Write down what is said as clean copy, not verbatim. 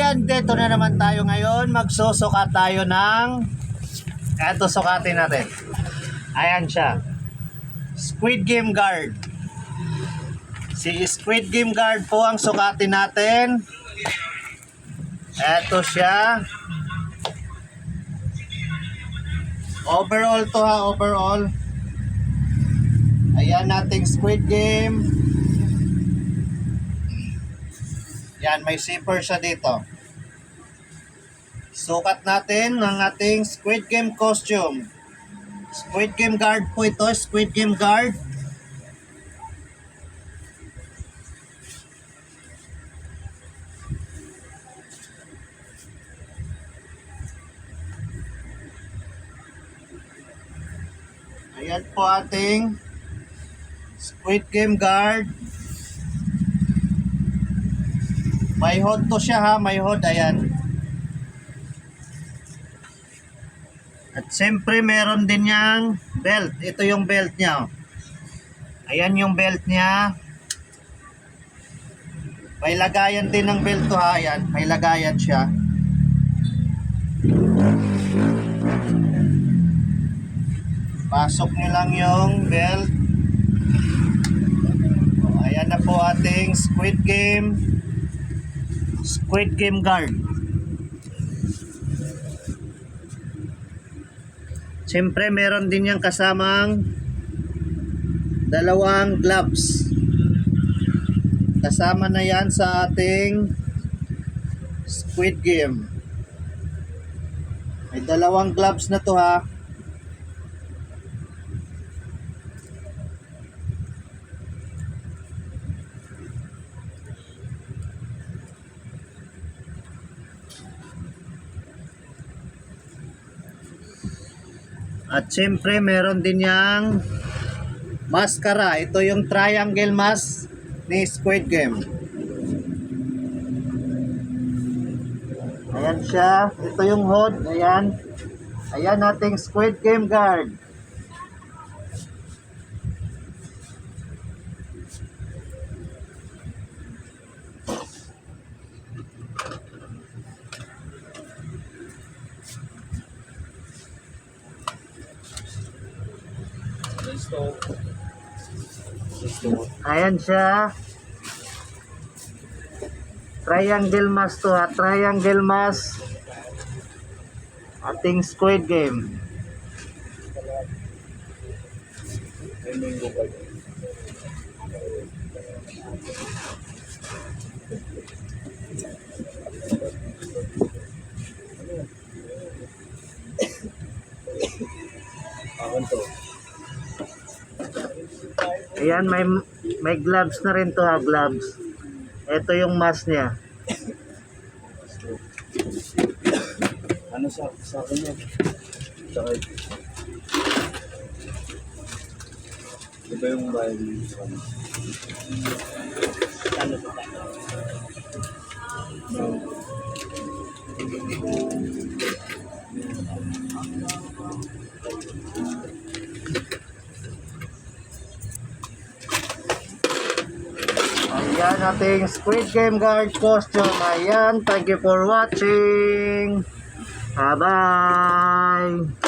Ayan, dito na naman tayo ngayon. Magsusukat tayo ng... Ito, sukatin natin. Ayan siya. Squid Game Guard. Si Squid Game Guard po ang sukatin natin. Ito siya. Overall to ha, overall. Ayan nating Squid Game. Yan, may zipper siya dito. Sukat natin ng ating Squid Game costume. Squid Game Guard po ito, Squid Game Guard. Ayan po ating Squid Game Guard. May hood to siya ha, may hood, ayan. At siyempre meron din niyang belt. Ito yung belt niya. Ayan yung belt niya. May lagayan din ng belt to ha, ayan. May lagayan siya. Pasok nyo lang yung belt. Ayan na po ating Squid Game Guard. Siyempre meron din yung kasamang dalawang gloves. Kasama na yan sa ating Squid Game. May dalawang gloves na to ha. At siyempre meron din yang maskara. Ito yung triangle mask ni Squid Game. Ayan siya. Ito yung hood. Ayan. Ayan ating Squid Game Guard. Ayan siya. Triangle mask to ha. Triangle mask. Ating Squid Game. Ayan, may gloves na rin to ha, gloves. Ito yung mask niya. Ano sa akin yan? Tsaka ito yung bayan sa ano? Ano sa tayo? Ayan ating Squid Game Guard costume. Ayan, thank you for watching. Bye-bye.